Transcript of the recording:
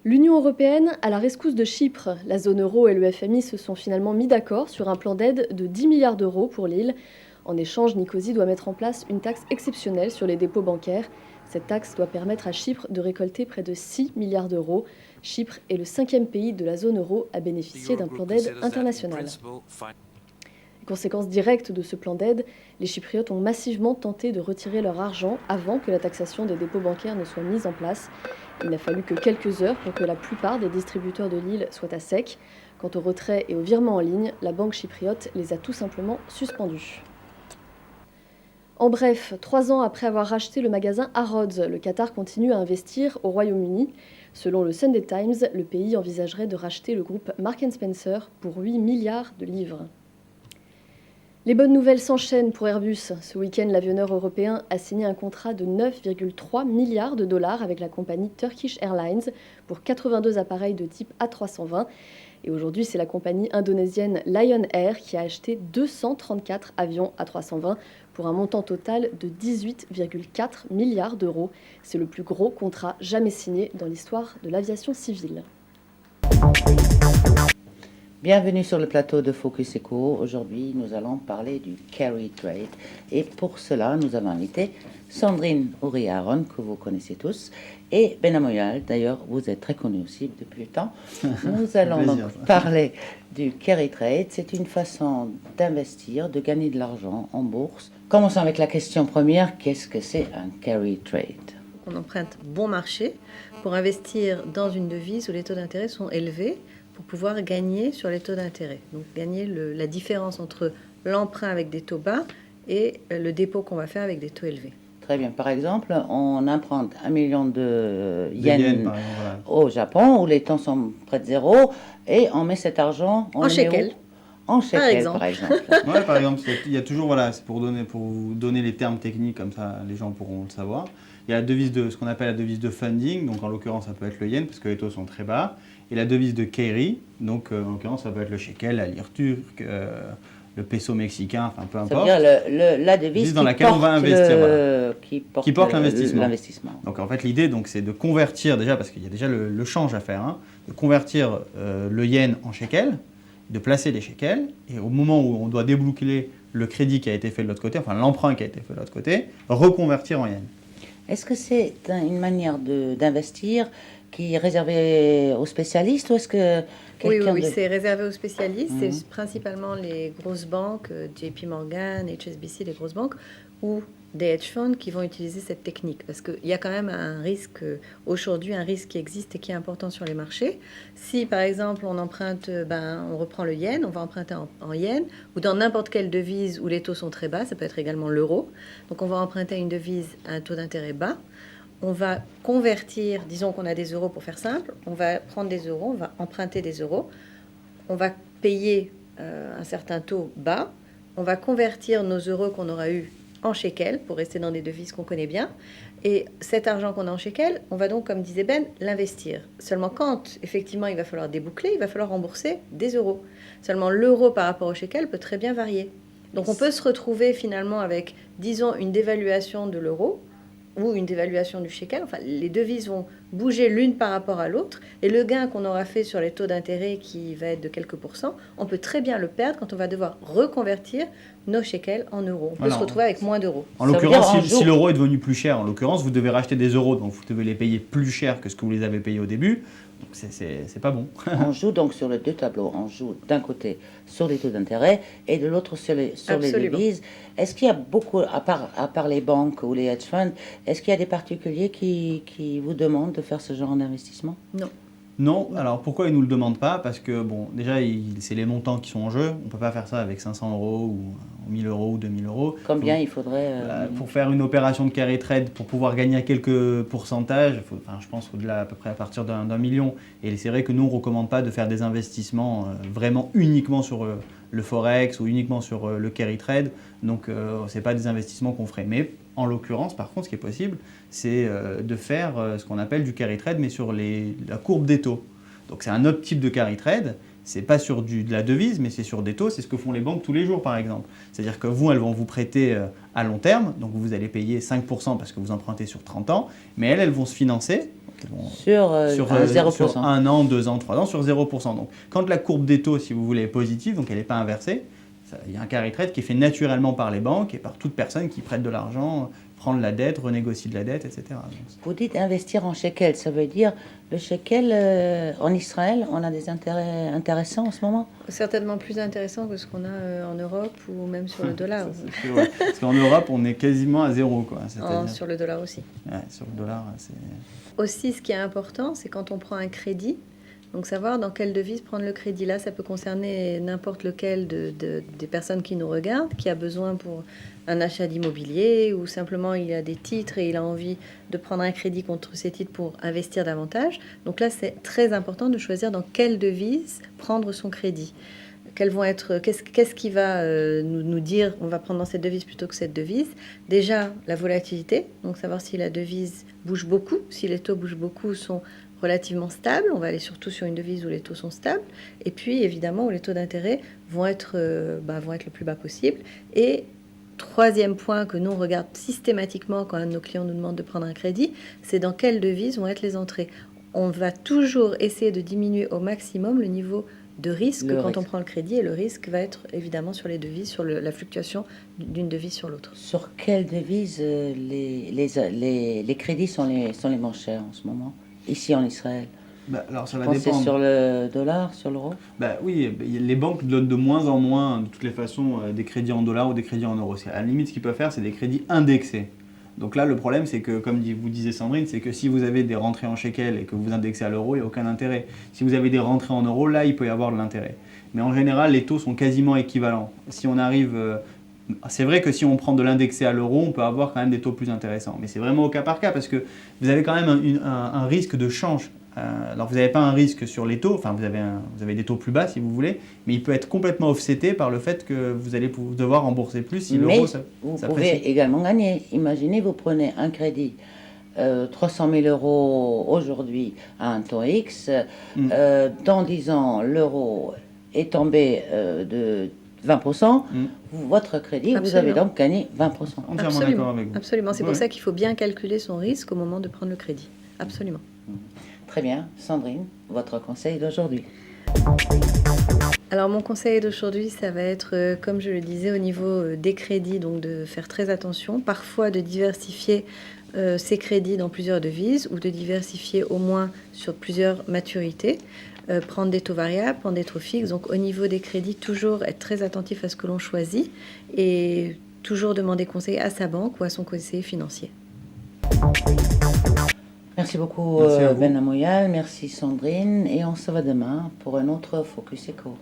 L'Union européenne à la rescousse de Chypre. La zone euro et le FMI se sont finalement mis d'accord sur un plan d'aide de 10 milliards d'euros pour l'île. En échange, Nicosie doit mettre en place une taxe exceptionnelle sur les dépôts bancaires. Cette taxe doit permettre à Chypre de récolter près de 6 milliards d'euros. Chypre est le 5e pays de la zone euro à bénéficier d'un plan d'aide international. Conséquence directe de ce plan d'aide, les Chypriotes ont massivement tenté de retirer leur argent avant que la taxation des dépôts bancaires ne soit mise en place. Il n'a fallu que quelques heures pour que la plupart des distributeurs de l'île soient à sec. Quant au retrait et au virement en ligne, la banque chypriote les a tout simplement suspendus. En bref, 3 ans après avoir racheté le magasin Harrods, le Qatar continue à investir au Royaume-Uni. Selon le Sunday Times, le pays envisagerait de racheter le groupe Marks & Spencer pour 8 milliards de livres. Les bonnes nouvelles s'enchaînent pour Airbus. Ce week-end, l'avionneur européen a signé un contrat de 9,3 milliards de dollars avec la compagnie Turkish Airlines pour 82 appareils de type A320. Et aujourd'hui, c'est la compagnie indonésienne Lion Air qui a acheté 234 avions A320 pour un montant total de 18,4 milliards d'euros. C'est le plus gros contrat jamais signé dans l'histoire de l'aviation civile. Bienvenue sur le plateau de Focus Eco. Aujourd'hui, nous allons parler du carry trade. Et pour cela, nous avons invité Sandrine Ouri-Aron, que vous connaissez tous, et Ben Amoyal. D'ailleurs, vous êtes très connu aussi depuis le temps. Nous allons donc parler du carry trade. C'est une façon d'investir, de gagner de l'argent en bourse. Commençons avec la question première. Qu'est-ce que c'est un carry trade ? On emprunte bon marché pour investir dans une devise où les taux d'intérêt sont élevés, pour pouvoir gagner sur les taux d'intérêt. Donc gagner la différence entre l'emprunt avec des taux bas et le dépôt qu'on va faire avec des taux élevés. Très bien. Par exemple, on emprunte 1 million de yens au Japon, où les taux sont près de zéro, et on met cet argent en shekel. En shekel, par exemple. Ouais, par exemple, il y a toujours, voilà, c'est pour vous donner les termes techniques, comme ça les gens pourront le savoir. Il y a la devise ce qu'on appelle la devise de funding, donc en l'occurrence ça peut être le yen, parce que les taux sont très bas. Et la devise de carry, donc en l'occurrence ça peut être le shekel, la lire turque, le peso mexicain, enfin peu importe. Ça veut dire la devise dans laquelle on va investir, voilà. qui porte l'investissement. Donc en fait l'idée c'est de convertir déjà, parce qu'il y a déjà le change à faire, hein, de convertir le yen en shekel, de placer les shekels, et au moment où on doit débloquer le crédit qui a été fait de l'autre côté, enfin l'emprunt qui a été fait de l'autre côté, reconvertir en yen. Est-ce que c'est une manière d'investir qui est réservée aux spécialistes, ou est-ce que Oui, c'est réservé aux spécialistes. C'est principalement les grosses banques, JP Morgan, HSBC, les grosses banques, ou des hedge funds qui vont utiliser cette technique. Parce qu'il y a quand même un risque, aujourd'hui, un risque qui existe et qui est important sur les marchés. Si, par exemple, on emprunte, on reprend le yen, on va emprunter en yen, ou dans n'importe quelle devise où les taux sont très bas, ça peut être également l'euro. Donc, on va emprunter une devise à un taux d'intérêt bas. On va convertir, disons qu'on a des euros pour faire simple, on va prendre des euros, on va emprunter des euros, on va payer un certain taux bas, on va convertir nos euros qu'on aura eu en shekel pour rester dans des devises qu'on connaît bien, et cet argent qu'on a en shekel, on va donc, comme disait Ben, l'investir. Seulement quand, effectivement, il va falloir déboucler, il va falloir rembourser des euros. Seulement l'euro par rapport au shekel peut très bien varier. Donc on peut se retrouver finalement avec, disons, une dévaluation de l'euro, ou une dévaluation du shekel, enfin les devises vont bouger l'une par rapport à l'autre, et le gain qu'on aura fait sur les taux d'intérêt qui va être de quelques pourcents, on peut très bien le perdre quand on va devoir reconvertir nos shekels en euros. On peut se retrouver avec moins d'euros. En l'occurrence, si l'euro est devenu plus cher, en l'occurrence, vous devez racheter des euros, donc vous devez les payer plus cher que ce que vous les avez payés au début. Donc c'est pas bon. On joue donc sur les deux tableaux. On joue d'un côté sur les taux d'intérêt et de l'autre sur les devises. Est-ce qu'il y a beaucoup, à part les banques ou les hedge funds, est-ce qu'il y a des particuliers qui vous demandent de faire ce genre d'investissement ? Non. Non, alors pourquoi ils ne nous le demandent pas ? Parce que, bon, déjà, c'est les montants qui sont en jeu. On ne peut pas faire ça avec 500 euros ou 1000 euros ou 2000 euros. Combien il faudrait pour faire une opération de carry trade, pour pouvoir gagner quelques pourcentages, je pense au-delà, à peu près à partir d'1 million. Et c'est vrai que nous, on ne recommande pas de faire des investissements vraiment uniquement sur le forex ou uniquement sur le carry trade. Donc, ce n'est pas des investissements qu'on ferait. Mais en l'occurrence, par contre, ce qui est possible, c'est de faire ce qu'on appelle du carry trade, mais sur la courbe des taux. Donc c'est un autre type de carry trade. C'est pas sur de la devise, mais c'est sur des taux. C'est ce que font les banques tous les jours, par exemple. C'est-à-dire que elles vont vous prêter à long terme. Donc vous allez payer 5% parce que vous empruntez sur 30 ans. Mais elles vont se financer. Sur 0%. Sur 1 an, 2 ans, 3 ans, sur 0%. Donc quand la courbe des taux, si vous voulez, est positive, donc elle n'est pas inversée, il y a un carry trade qui est fait naturellement par les banques et par toute personne qui prête de l'argent, prend de la dette, renégocie de la dette, etc. Donc, vous dites investir en shekel, ça veut dire le shekel en Israël, on a des intérêts intéressants en ce moment? Certainement plus intéressant que ce qu'on a en Europe ou même sur le dollar. sûr, ouais. Parce qu'en Europe, on est quasiment à zéro, quoi. Sur le dollar aussi. Ouais, sur le dollar, c'est... Aussi, ce qui est important, c'est quand on prend un crédit, donc savoir dans quelle devise prendre le crédit. Là, ça peut concerner n'importe lequel des personnes qui nous regardent, qui a besoin pour un achat d'immobilier ou simplement il a des titres et il a envie de prendre un crédit contre ces titres pour investir davantage. Donc là, c'est très important de choisir dans quelle devise prendre son crédit. Quels vont être, qu'est-ce qui va nous dire on va prendre dans cette devise plutôt que cette devise? Déjà, la volatilité, donc savoir si la devise bouge beaucoup, si les taux bougent beaucoup, sont relativement stables. On va aller surtout sur une devise où les taux sont stables. Et puis, évidemment, où les taux d'intérêt vont être le plus bas possible. Et troisième point que nous on regarde systématiquement quand un de nos clients nous demande de prendre un crédit, c'est dans quelle devise vont être les entrées. On va toujours essayer de diminuer au maximum le niveau de risque quand on prend le crédit, et le risque va être évidemment sur les devises, sur la fluctuation d'une devise sur l'autre. Sur quelle devise les crédits sont les moins chers en ce moment, ici en Israël? Alors ça va dépendre. C'est sur le dollar, sur l'euro? Oui, les banques donnent de moins en moins, de toutes les façons, des crédits en dollars ou des crédits en euros. À la limite, ce qu'ils peuvent faire, c'est des crédits indexés. Donc là, le problème, c'est que, comme vous disait Sandrine, c'est que si vous avez des rentrées en shekel et que vous indexez à l'euro, il n'y a aucun intérêt. Si vous avez des rentrées en euros, là, il peut y avoir de l'intérêt. Mais en général, les taux sont quasiment équivalents. Si on arrive... c'est vrai que si on prend de l'indexé à l'euro, on peut avoir quand même des taux plus intéressants. Mais c'est vraiment au cas par cas parce que vous avez quand même un risque de change. Alors vous n'avez pas un risque sur les taux, enfin vous avez des taux plus bas si vous voulez, mais il peut être complètement offseté par le fait que vous allez devoir rembourser plus si l'euro vous pouvez également gagner. Imaginez, vous prenez un crédit 300 000 euros aujourd'hui à un taux X, dans 10 ans l'euro est tombé de 20%, votre crédit, vous avez donc gagné 20%. Entièrement d'accord avec vous. Absolument, c'est pour ça qu'il faut bien calculer son risque au moment de prendre le crédit. Absolument. Très bien. Sandrine, votre conseil d'aujourd'hui? Alors mon conseil d'aujourd'hui, ça va être, comme je le disais, au niveau des crédits, donc de faire très attention, parfois de diversifier ses crédits dans plusieurs devises ou de diversifier au moins sur plusieurs maturités, prendre des taux variables, prendre des taux fixes. Donc au niveau des crédits, toujours être très attentif à ce que l'on choisit et toujours demander conseil à sa banque ou à son conseiller financier. Merci beaucoup merci Ben Amouyal, merci Sandrine, et on se voit demain pour un autre Focus Eco.